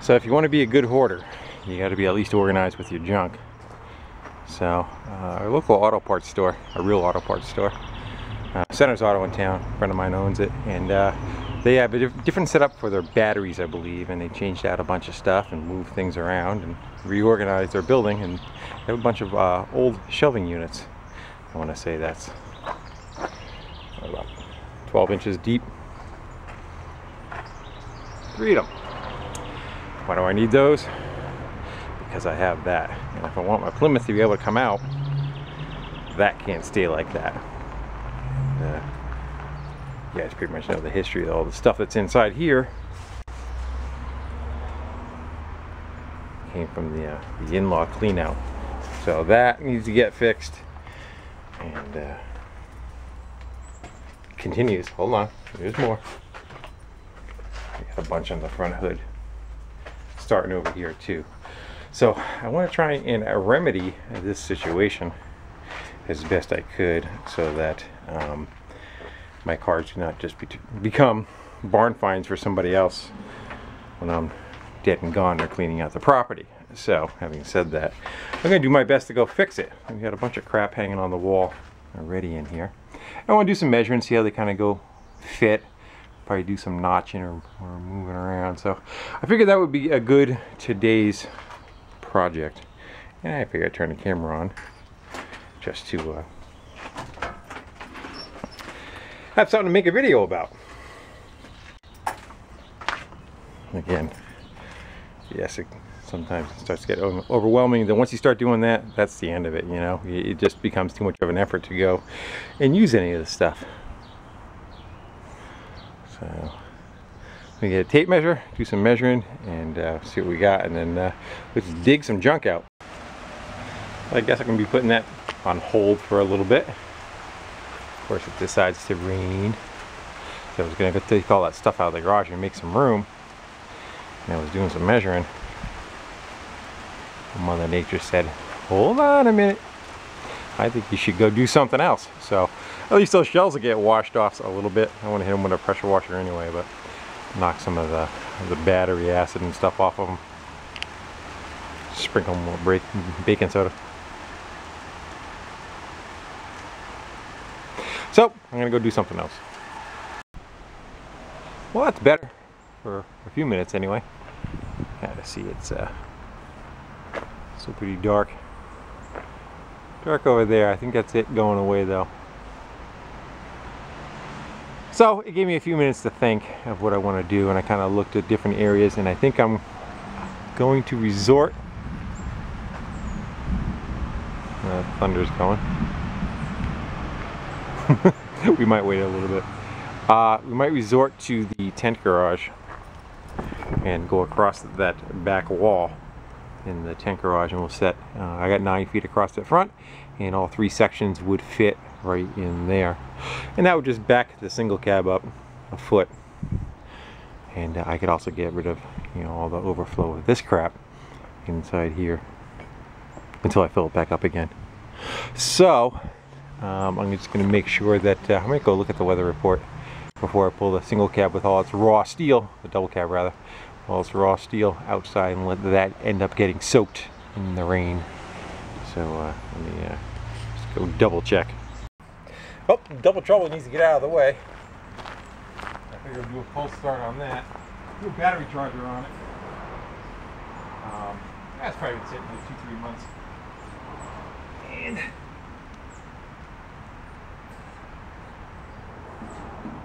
So if you want to be a good hoarder, you got to be at least organized with your junk. So our local auto parts store, a real auto parts store, Center's Auto in town, a friend of mine owns it, and they have a different setup for their batteries, I believe, and they changed out a bunch of stuff and moved things around and reorganized their building, and they have a bunch of old shelving units. I want to say that's about 12 inches deep. 3 of them. Why do I need those? Because I have that, and if I want my Plymouth to be able to come out, that can't stay like that. You guys pretty much know the history of all the stuff that's inside here. Came from the in-law clean out, so that needs to get fixed. And continues. Hold on, there's more. We got a bunch on the front hood, starting over here too. So I want to try and remedy this situation as best I could, so that my cars do not just become barn finds for somebody else when I'm dead and gone or cleaning out the property. So having said that, I'm going to do my best to go fix it. We've got a bunch of crap hanging on the wall already in here. I want to do some measuring, see how they kind of go fit. Probably do some notching or moving around. So I figured that would be a good today's project. And I figured I'd turn the camera on just to have something to make a video about. Again, yes, sometimes it starts to get overwhelming. Then once you start doing that, that's the end of it, you know. It just becomes too much of an effort to go and use any of this stuff. So we get a tape measure, do some measuring, and see what we got, and then let's dig some junk out. I guess I'm going to be putting that on hold for a little bit. Of course, it decides to rain. So I was going to go take all that stuff out of the garage and make some room. And I was doing some measuring. Mother Nature said, hold on a minute. I think you should go do something else. So at least those shells will get washed off a little bit. I want to hit them with a pressure washer anyway, but knock some of the battery acid and stuff off of them. Sprinkle more baking soda. So I'm gonna go do something else. Well, that's better for a few minutes anyway. Gotta see, it's still pretty dark. Dark over there. I think that's it going away though. So it gave me a few minutes to think of what I want to do, and I kind of looked at different areas, and I think I'm going to resort. Thunder's going. We might wait a little bit. We might resort to the tent garage and go across that back wall in the tent garage, and we'll set, I got 9 feet across the front, and all 3 sections would fit right in there, and that would just back the single cab up a foot, and I could also get rid of, you know, all the overflow of this crap inside here until I fill it back up again. So I'm just going to make sure that I'm going to go look at the weather report before I pull the single cab with all its raw steel, the double cab rather, all its raw steel outside, and let that end up getting soaked in the rain. So let me just go double check. Oh, double trouble needs to get out of the way. I figured I'd do a full start on that. Do a battery charger on it. That's probably been sitting for 2-3 months. And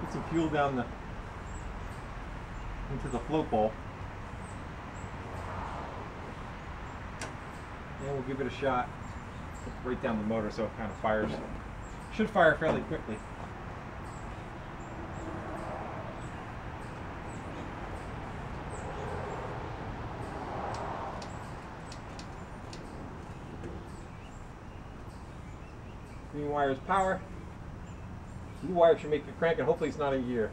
put some fuel down into the float bowl. And we'll give it a shot. Right down the motor so it kind of fires. Should fire fairly quickly. Green wire is power. Blue wire should make it crank, and hopefully it's not a year.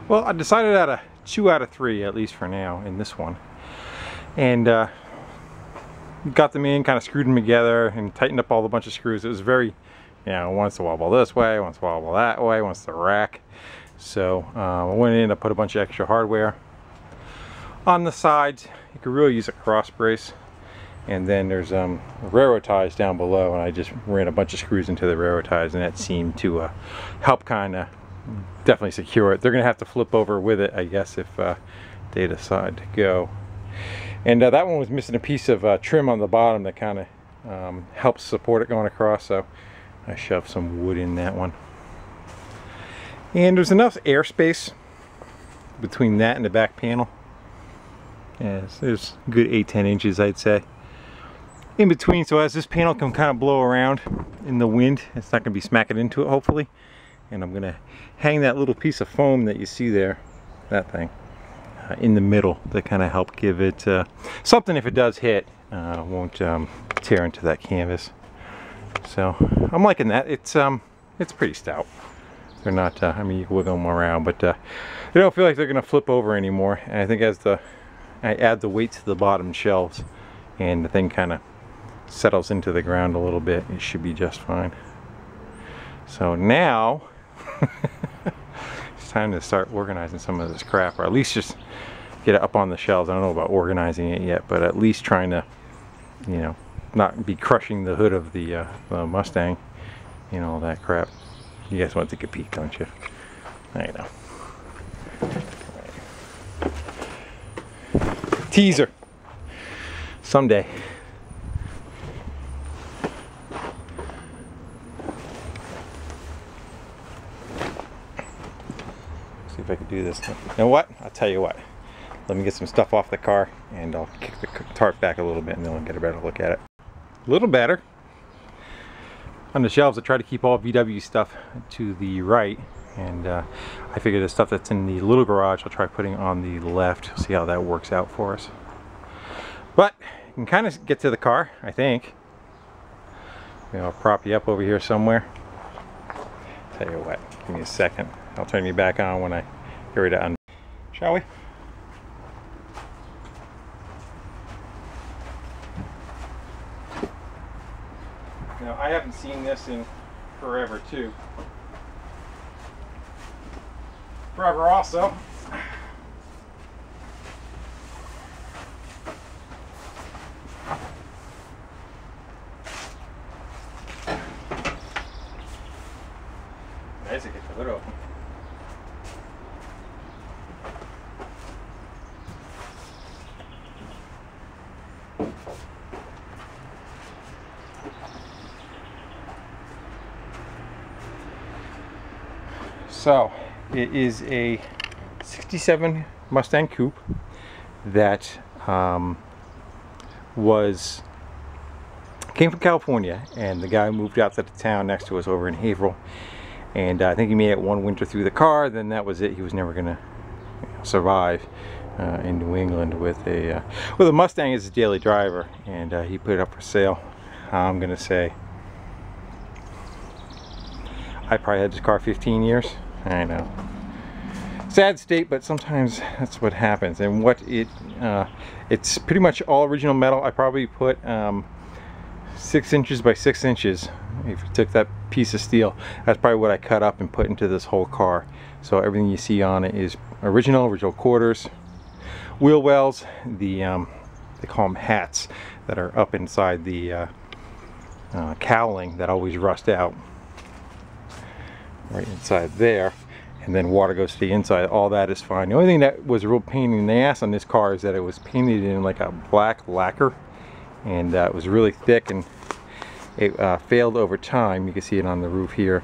Well, I decided out of 2 out of 3, at least for now, in this one. And got them in, kind of screwed them together and tightened up all the bunch of screws. It was very, you know, once the wobble this way, once the wobble that way, once the rack. So I went in, I put a bunch of extra hardware on the sides. You could really use a cross brace. And then there's railroad ties down below, and I just ran a bunch of screws into the railroad ties, and that seemed to help kind of definitely secure it. They're gonna have to flip over with it, I guess, if they decide to go. And that one was missing a piece of trim on the bottom that kind of helps support it going across, so I shoved some wood in that one. And there's enough airspace between that and the back panel. Yes, there's a good 8-10 inches, I'd say, in between, so as this panel can kind of blow around in the wind, it's not going to be smacking into it, hopefully. And I'm going to hang that little piece of foam that you see there, that thing, in the middle to kind of help give it something if it does hit, won't tear into that canvas. So I'm liking that. It's pretty stout. They're not, I mean, you can wiggle them around, but they don't feel like they're going to flip over anymore. And I think as I add the weight to the bottom shelves and the thing kind of settles into the ground a little bit, it should be just fine. So now it's time to start organizing some of this crap, or at least just get it up on the shelves. I don't know about organizing it yet, but at least trying to, you know, not be crushing the hood of the Mustang, you know, all that crap. You guys want to take a peek, don't you? I know. Teaser. Someday. See if I can do this. You know what? I'll tell you what. Let me get some stuff off the car and I'll kick the tarp back a little bit and then we'll get a better look at it. A little better. On the shelves I try to keep all VW stuff to the right, and I figure the stuff that's in the little garage I'll try putting on the left. See how that works out for us. But you can kind of get to the car, I think. You know, I'll prop you up over here somewhere. Tell you what, give me a second. I'll turn you back on when I get ready to Shall we? Now, I haven't seen this in forever too. Forever also. Nice to get the hood open. So it is a 67 Mustang Coupe that came from California, and the guy moved out to the town next to us over in Haverhill, and I think he made it one winter through the car, then that was it. He was never gonna survive in New England with a Mustang as his daily driver, and he put it up for sale. I'm gonna say I probably had this car 15 years. I know. Sad state, but sometimes that's what happens. And what it's pretty much all original metal. I probably put 6 inches by 6 inches. If you took that piece of steel, that's probably what I cut up and put into this whole car. So everything you see on it is original quarters, wheel wells, the they call them hats that are up inside the cowling that always rust out. Right inside there, and then water goes to the inside. All that is fine. The only thing that was a real pain in the ass on this car is that it was painted in like a black lacquer, and it was really thick, and it failed over time. You can see it on the roof here.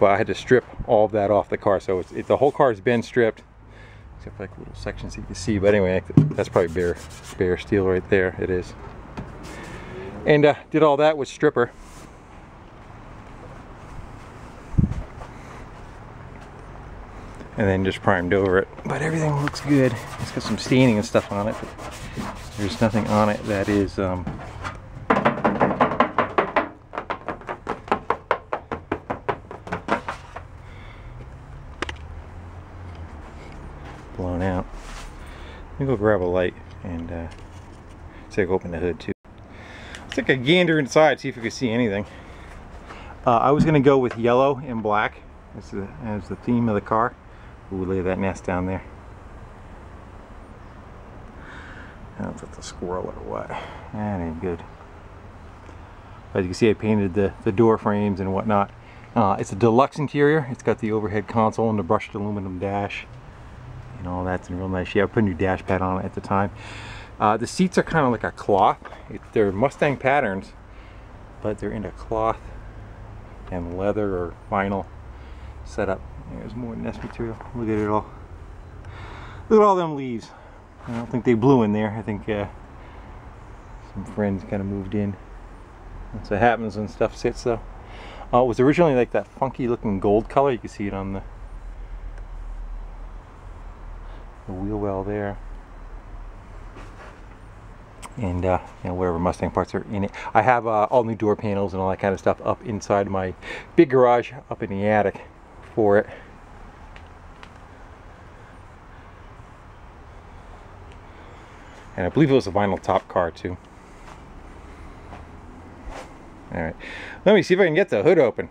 Well, I had to strip all of that off the car, so the whole car has been stripped, except for like little sections you can see. But anyway, that's probably bare steel right there. It is. And did all that with stripper. And then just primed over it, but everything looks good. It's got some staining and stuff on it, but there's nothing on it that is blown out. Let me go grab a light and see if I can open the hood too. Let's take a gander inside, see if we can see anything. I was going to go with yellow and black as the theme of the car. Ooh, look at that nest down there. I don't know if that's a squirrel or what. That ain't good. As you can see, I painted the door frames and whatnot. It's a deluxe interior. It's got the overhead console and the brushed aluminum dash and all that's in real nice shape. I put a new dash pad on it at the time. The seats are kind of like a cloth. They're Mustang patterns, but they're in a cloth and leather or vinyl setup. There's more nest material. Look at it all. Look at all them leaves. I don't think they blew in there. I think some friends kind of moved in. That's what happens when stuff sits though. It was originally like that funky looking gold color. You can see it on the wheel well there. And you know, whatever Mustang parts are in it. I have all new door panels and all that kind of stuff up inside my big garage up in the attic for it. And I believe it was a vinyl top car too. Alright, let me see if I can get the hood open.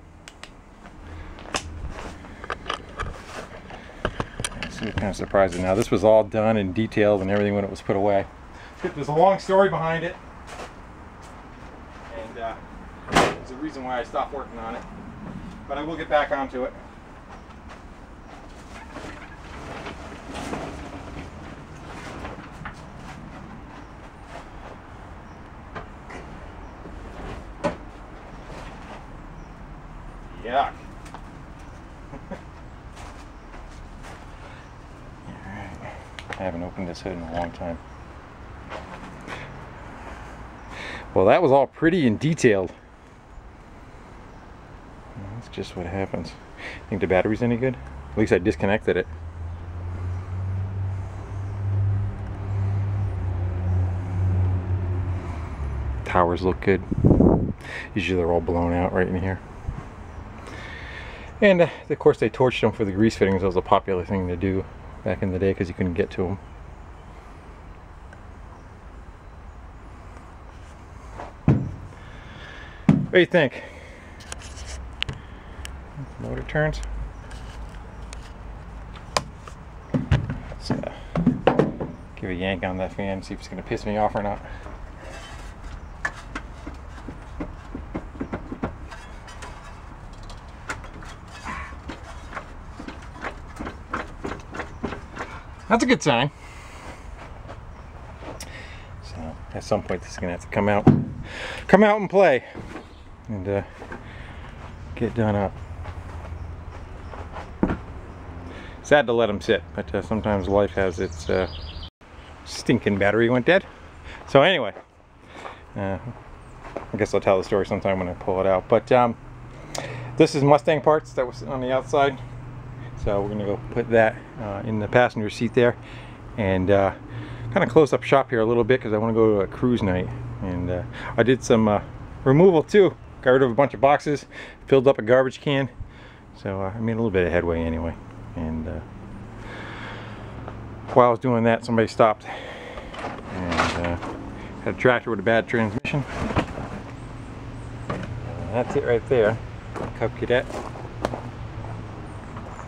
See what kind of surprising. Now this was all done and detailed and everything when it was put away. There's a long story behind it. And there's a reason why I stopped working on it. But I will get back onto it. Yuck. Alright. I haven't opened this hood in a long time. Well, that was all pretty and detailed. That's just what happens. Think the battery's any good? At least I disconnected it. Towers look good. Usually they're all blown out right in here. And of course they torched them for the grease fittings. That was a popular thing to do back in the day because you couldn't get to them. What do you think? Motor turns. Let's give a yank on that fan, see if it's going to piss me off or not. That's a good sign. So at some point this is gonna have to come out and play and get done up. Sad to let them sit, but sometimes life has its stinking battery went dead. So anyway, I guess I'll tell the story sometime when I pull it out. But this is Mustang parts that was on the outside. So we're gonna go put that in the passenger seat there, and kind of close up shop here a little bit because I want to go to a cruise night. And I did some removal too. Got rid of a bunch of boxes, filled up a garbage can. So I made a little bit of headway anyway. And while I was doing that, somebody stopped and had a tractor with a bad transmission. That's it right there, Cub Cadet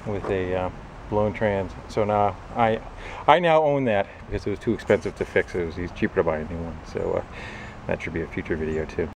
with a blown trans. So now I now own that because it was too expensive to fix. It's cheaper to buy a new one. So that should be a future video too.